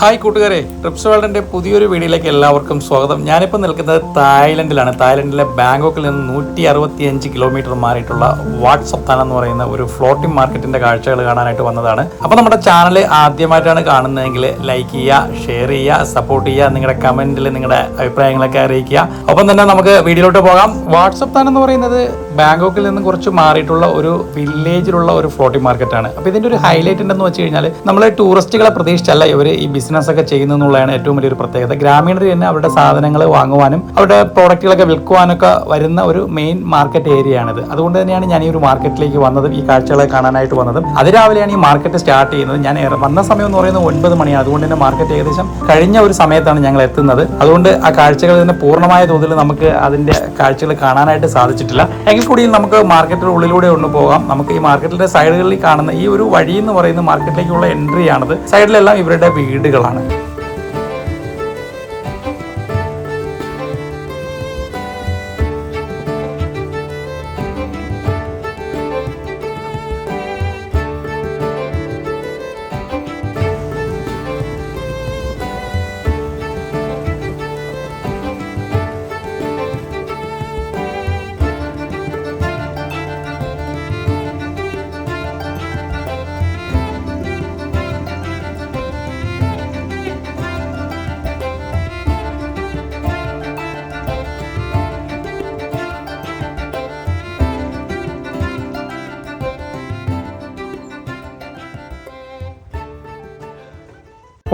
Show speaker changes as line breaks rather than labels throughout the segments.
Hi കൂട്ടുകാരെ, TRIPS വേൾഡിന്റെ പുതിയൊരു വീഡിയോയിലേക്ക് എല്ലാവർക്കും സ്വാഗതം. ഞാനിപ്പോൾ നിൽക്കുന്നത് തായ്ലൻഡിലാണ്. തായ്ലൻഡിലെ ബാങ്കോക്കിൽ നിന്ന് 165 കിലോമീറ്റർ മാറിയിട്ടുള്ള വാട്സപ്പ് താൻ എന്ന് പറയുന്ന ഒരു ഫ്ലോട്ടിംഗ് മാർക്കറ്റിന്റെ കാഴ്ചകൾ കാണാനായിട്ട് വന്നതാണ്. അപ്പോൾ നമ്മുടെ ചാനൽ ആദ്യമായിട്ടാണ് കാണുന്നതെങ്കിൽ ലൈക്ക് ചെയ്യുക, ഷെയർ ചെയ്യുക, സപ്പോർട്ട് ചെയ്യുക, നിങ്ങളുടെ കമന്റിൽ നിങ്ങളുടെ അഭിപ്രായങ്ങളൊക്കെ അറിയിക്കുക. ഒപ്പം തന്നെ നമുക്ക് വീഡിയോയിലോട്ട് പോകാം. വാട്സപ്പ് താൻ എന്ന് പറയുന്നത് ബാങ്കോക്കിൽ നിന്ന് കുറച്ച് മാറിയിട്ടുള്ള ഒരു വില്ലേജിലുള്ള ഒരു ഫ്ലോട്ടിംഗ് മാർക്കറ്റാണ്. അപ്പോൾ ഇതിന്റെ ഒരു ഹൈലൈറ്റ് ഉണ്ടെന്ന് വെച്ച് കഴിഞ്ഞാൽ നമ്മളെ ടൂറിസ്റ്റുകളെ പ്രതീക്ഷിച്ചല്ല ഇവർ ഈ ബിസിനസ് ഒക്കെ ചെയ്യുന്നു എന്നുള്ളതാണ് ഏറ്റവും വലിയൊരു പ്രത്യേകത. ഗ്രാമീണർ തന്നെ അവരുടെ സാധനങ്ങൾ വാങ്ങുവാനും അവരുടെ പ്രോഡക്റ്റുകളൊക്കെ വിൽക്കുവാനൊക്കെ വരുന്ന ഒരു മെയിൻ മാർക്കറ്റ് ഏരിയ ആണിത്. അതുകൊണ്ട് തന്നെയാണ് ഞാൻ ഈ ഒരു മാർക്കറ്റിലേക്ക് വന്നതും ഈ കാഴ്ചകളെ കാണാനായിട്ട് വന്നതും. അതിരാവിലെയാണ് ഈ മാർക്കറ്റ് സ്റ്റാർട്ട് ചെയ്യുന്നത്. ഞാൻ വന്ന സമയം എന്ന് പറയുന്നത് 9 മണിയാണ്. അതുകൊണ്ട് തന്നെ മാർക്കറ്റ് ഏകദേശം കഴിഞ്ഞ ഒരു സമയത്താണ് ഞങ്ങൾ എത്തുന്നത്. അതുകൊണ്ട് ആ കാഴ്ചകൾ തന്നെ പൂർണ്ണമായ തോതിൽ നമുക്ക് അതിന്റെ കാഴ്ചകൾ കാണാനായിട്ട് സാധിച്ചിട്ടില്ല. എങ്കിൽ കൂടി നമുക്ക് മാർക്കറ്റിന്റെ ഉള്ളിലൂടെ ഒന്ന് പോകാം. നമുക്ക് ഈ മാർക്കറ്റിന്റെ സൈഡുകളിൽ കാണുന്ന ഈ ഒരു വഴി എന്ന് പറയുന്ന മാർക്കറ്റിലേക്കുള്ള എൻട്രി ആണത്. സൈഡിലെല്ലാം ഇവരുടെ വീടുകളാണ്.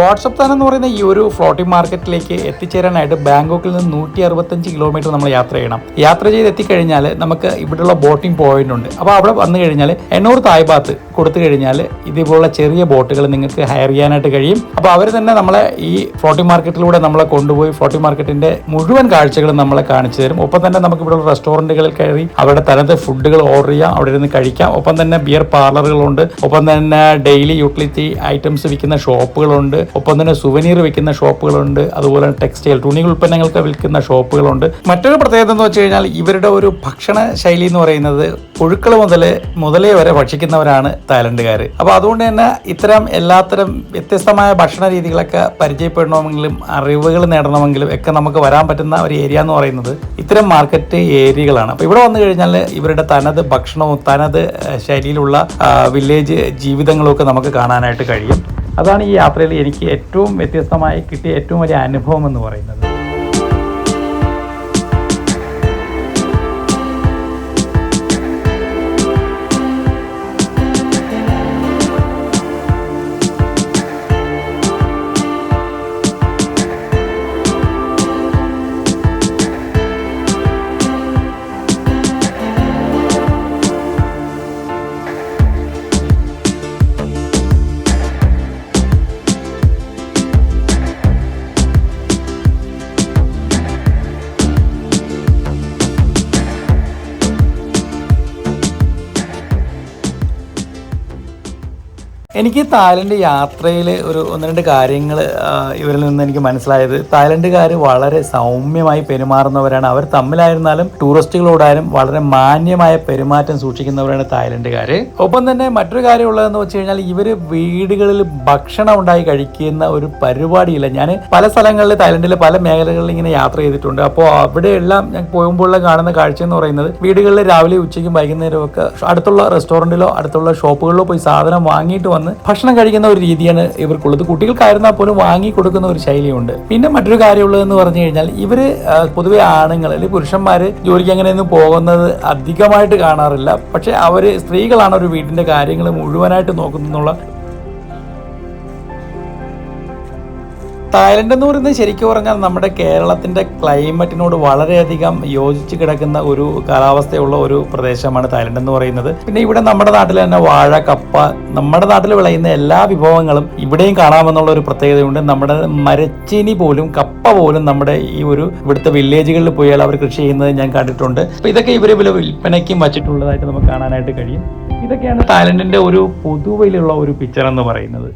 വാട്സപ്പ് താൻ എന്ന് പറയുന്ന ഈ ഒരു ഫ്ലോട്ടിംഗ് മാർക്കറ്റിലേക്ക് എത്തിച്ചേരാനായിട്ട് ബാങ്കോക്കിൽ നിന്ന് 165 കിലോമീറ്റർ നമ്മൾ യാത്ര ചെയ്യണം. യാത്ര ചെയ്ത് എത്തിക്കഴിഞ്ഞാൽ നമുക്ക് ഇവിടെയുള്ള ബോട്ടിംഗ് പോയിന്റ് ഉണ്ട്. അപ്പോൾ അവിടെ വന്നു കഴിഞ്ഞാൽ 800 തായ് ബാത്ത് കൊടുത്തു കഴിഞ്ഞാൽ ഇതുപോലുള്ള ചെറിയ ബോട്ടുകൾ നിങ്ങൾക്ക് ഹയർ ചെയ്യാനായിട്ട് കഴിയും. അപ്പോൾ അവർ തന്നെ നമ്മളെ ഈ ഫ്ലോട്ടിംഗ് മാർക്കറ്റിലൂടെ നമ്മളെ കൊണ്ടുപോയി ഫ്ലോട്ടിംഗ് മാർക്കറ്റിന്റെ മുഴുവൻ കാഴ്ചകളും നമ്മളെ കാണിച്ചു തരും. ഒപ്പം തന്നെ നമുക്ക് ഇവിടെയുള്ള റെസ്റ്റോറൻറ്റുകളിൽ കയറി അവരുടെ തനത് ഫുഡുകൾ ഓർഡർ ചെയ്യാം, അവിടെ ഇരുന്ന് കഴിക്കാം. ഒപ്പം തന്നെ ബിയർ പാർലറുകളുണ്ട്. ഒപ്പം തന്നെ ഡെയിലി യൂട്ടിലിറ്റി ഐറ്റംസ് വിൽക്കുന്ന ഷോപ്പുകളുണ്ട്. ഒപ്പം തന്നെ സുവനീർ വിൽക്കുന്ന ഷോപ്പുകളുണ്ട്. അതുപോലെ ടെക്സ്റ്റൈൽ തുണി ഉൽപ്പന്നങ്ങൾക്ക് വിൽക്കുന്ന ഷോപ്പുകളുണ്ട്. മറ്റൊരു പ്രത്യേകത എന്ന് വെച്ച് കഴിഞ്ഞാൽ ഇവരുടെ ഒരു ഭക്ഷണ ശൈലി എന്ന് പറയുന്നത് പുഴുക്കൾ മുതലേ വരെ ഭക്ഷിക്കുന്നവരാണ് തായ്ലൻഡുകാർ. അപ്പോൾ അതുകൊണ്ട് തന്നെ ഇത്തരം എല്ലാത്തരം വ്യത്യസ്തമായ ഭക്ഷണ രീതികളൊക്കെ പരിചയപ്പെടണമെങ്കിലും അറിവുകൾ നേടണമെങ്കിലും ഒക്കെ നമുക്ക് വരാൻ പറ്റുന്ന ഒരു ഏരിയ എന്ന് പറയുന്നത് ഇത്തരം മാർക്കറ്റ് ഏരിയകളാണ്. അപ്പോൾ ഇവിടെ വന്നു കഴിഞ്ഞാൽ ഇവരുടെ തനത് ഭക്ഷണവും തനത് ശൈലിയിലുള്ള വില്ലേജ് ജീവിതങ്ങളും ഒക്കെ നമുക്ക് കാണാനായിട്ട് കഴിയും. അതാണ് ഈ യാത്രയിൽ എനിക്ക് ഏറ്റവും വ്യത്യസ്തമായി കിട്ടിയ ഏറ്റവും വലിയ അനുഭവം എന്ന് പറയുന്നത്. എനിക്ക് തായ്ലൻഡ് യാത്രയിൽ ഒന്ന് രണ്ട് കാര്യങ്ങൾ ഇവരിൽ നിന്ന് എനിക്ക് മനസ്സിലായത്, തായ്ലൻഡുകാർ വളരെ സൗമ്യമായി പെരുമാറുന്നവരാണ്. അവർ തമ്മിലായിരുന്നാലും ടൂറിസ്റ്റുകളോടായാലും വളരെ മാന്യമായ പെരുമാറ്റം സൂക്ഷിക്കുന്നവരാണ് തായ്ലൻഡുകാർ. ഒപ്പം തന്നെ മറ്റൊരു കാര്യമുള്ളതെന്ന് വെച്ച് കഴിഞ്ഞാൽ ഇവർ വീടുകളിൽ ഭക്ഷണം ഉണ്ടായി കഴിക്കുന്ന ഒരു പരിപാടിയില്ല. ഞാൻ പല സ്ഥലങ്ങളിൽ തായ്ലൻഡിലെ പല മേഖലകളിൽ ഇങ്ങനെ യാത്ര ചെയ്തിട്ടുണ്ട്. അപ്പോൾ അവിടെയെല്ലാം ഞാൻ പോകുമ്പോൾ കാണുന്ന കാഴ്ച എന്ന് പറയുന്നത് വീടുകളിൽ രാവിലെ ഉച്ചയ്ക്കും വൈകുന്നേരവും ഒക്കെ അടുത്തുള്ള റെസ്റ്റോറൻറ്റിലോ അടുത്തുള്ള ഷോപ്പുകളിലോ പോയി സാധനം വാങ്ങിയിട്ട് വന്ന് ഭക്ഷണം കഴിക്കുന്ന ഒരു രീതിയാണ് ഇവർക്കുള്ളത്. കുട്ടികൾക്കായിരുന്നാൽ പോലും വാങ്ങി കൊടുക്കുന്ന ഒരു ശൈലിയുണ്ട്. പിന്നെ മറ്റൊരു കാര്യമുള്ളതെന്ന് പറഞ്ഞു കഴിഞ്ഞാൽ ഇവര് പൊതുവെ ആണുങ്ങൾ അല്ലെങ്കിൽ പുരുഷന്മാര് ജോലിക്ക് അങ്ങനെയൊന്നും പോകുന്നത് അധികമായിട്ട് കാണാറില്ല. പക്ഷെ അവര് സ്ത്രീകളാണ് ഒരു വീടിന്റെ കാര്യങ്ങൾ മുഴുവനായിട്ട് നോക്കുന്നുള്ള. തായ്ലൻഡ് എന്ന് പറയുന്നത് ശരിക്കും പറഞ്ഞാൽ നമ്മുടെ കേരളത്തിൻ്റെ ക്ലൈമറ്റിനോട് വളരെയധികം യോജിച്ച് കിടക്കുന്ന ഒരു കാലാവസ്ഥയുള്ള ഒരു പ്രദേശമാണ് തായ്ലൻഡ് എന്ന് പറയുന്നത്. പിന്നെ ഇവിടെ നമ്മുടെ നാട്ടിൽ തന്നെ വാഴ, കപ്പ, നമ്മുടെ നാട്ടിൽ വിളയുന്ന എല്ലാ വിഭവങ്ങളും ഇവിടെയും കാണാമെന്നുള്ള ഒരു പ്രത്യേകതയുണ്ട്. നമ്മുടെ മരച്ചീനി പോലും കപ്പ പോലും നമ്മുടെ ഈ ഒരു ഇവിടുത്തെ വില്ലേജുകളിൽ പോയാൽ അവർ കൃഷി ചെയ്യുന്നത് ഞാൻ കണ്ടിട്ടുണ്ട്. അപ്പോൾ ഇതൊക്കെ ഇവർ വിൽപ്പനയ്ക്കും വച്ചിട്ടുള്ളതായിട്ട് നമുക്ക് കാണാനായിട്ട് കഴിയും. ഇതൊക്കെയാണ് തായ്ലൻഡിൻ്റെ ഒരു പൊതുവിലുള്ള ഒരു പിക്ചർ എന്ന് പറയുന്നത്.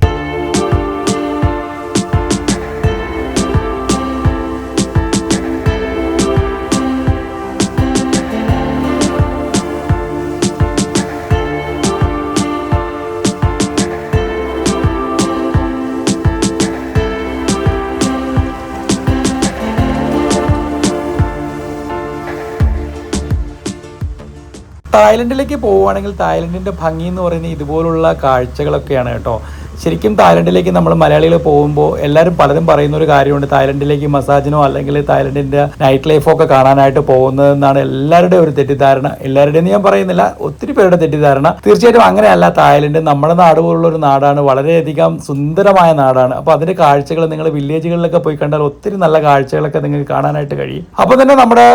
തായ്ലൻഡിലേക്ക് പോവുകയാണെങ്കിൽ തായ്ലൻഡിൻ്റെ ഭംഗി എന്ന് പറയുന്നത് ഇതുപോലുള്ള കാഴ്ചകളൊക്കെയാണ് കേട്ടോ. ശരിക്കും തായ്ലൻഡിലേക്ക് നമ്മൾ മലയാളികൾ പോകുമ്പോൾ എല്ലാവരും പലരും പറയുന്ന ഒരു കാര്യമുണ്ട്, തായ്ലൻഡിലേക്ക് മസാജിനോ അല്ലെങ്കിൽ തായ്ലൻഡിൻ്റെ നൈറ്റ് ലൈഫോ ഒക്കെ കാണാനായിട്ട് പോകുന്നതെന്നാണ് എല്ലാവരുടെയും ഒരു തെറ്റിദ്ധാരണ. എല്ലാവരുടെയും ഞാൻ പറയുന്നില്ല, ഒത്തിരി പേരുടെ തെറ്റിദ്ധാരണ. തീർച്ചയായിട്ടും അങ്ങനെയല്ല. തായ്ലൻഡ് നമ്മുടെ നാട് പോലുള്ള ഒരു നാടാണ്, വളരെയധികം സുന്ദരമായ നാടാണ്. അപ്പോൾ അതിൻ്റെ കാഴ്ചകൾ നിങ്ങൾ വില്ലേജുകളിലൊക്കെ പോയി കണ്ടാൽ ഒത്തിരി നല്ല കാഴ്ചകളൊക്കെ നിങ്ങൾക്ക് കാണാനായിട്ട് കഴിയും. അപ്പോൾ തന്നെ നമ്മുടെ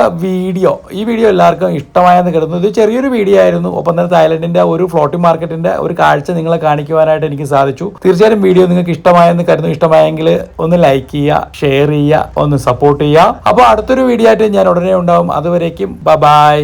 ഈ വീഡിയോ എല്ലാവർക്കും ഇഷ്ടമായെന്ന് കരുതുന്നു. ഇത് ചെറിയൊരു വീഡിയോ ആയിരുന്നു. ഒപ്പം തന്നെ തായ്ലൻഡിൻ്റെ ഒരു ഫ്ലോട്ടിംഗ് മാർക്കറ്റിൻ്റെ ഒരു കാഴ്ച നിങ്ങളെ കാണിക്കുവാനായിട്ട് എനിക്ക് സാധിച്ചു. തീർച്ചയായും വീഡിയോ നിങ്ങൾക്ക് ഇഷ്ടമായെന്ന് കരുതുന്നു. ഇഷ്ടമായെങ്കിൽ ഒന്ന് ലൈക്ക് ചെയ്യുക, ഷെയർ ചെയ്യുക, ഒന്ന് സപ്പോർട്ട് ചെയ്യുക. അപ്പോൾ അടുത്തൊരു വീഡിയോ ആയിട്ട് ഞാൻ ഉടനെ ഉണ്ടാവും. അതുവരേക്കും ബൈ.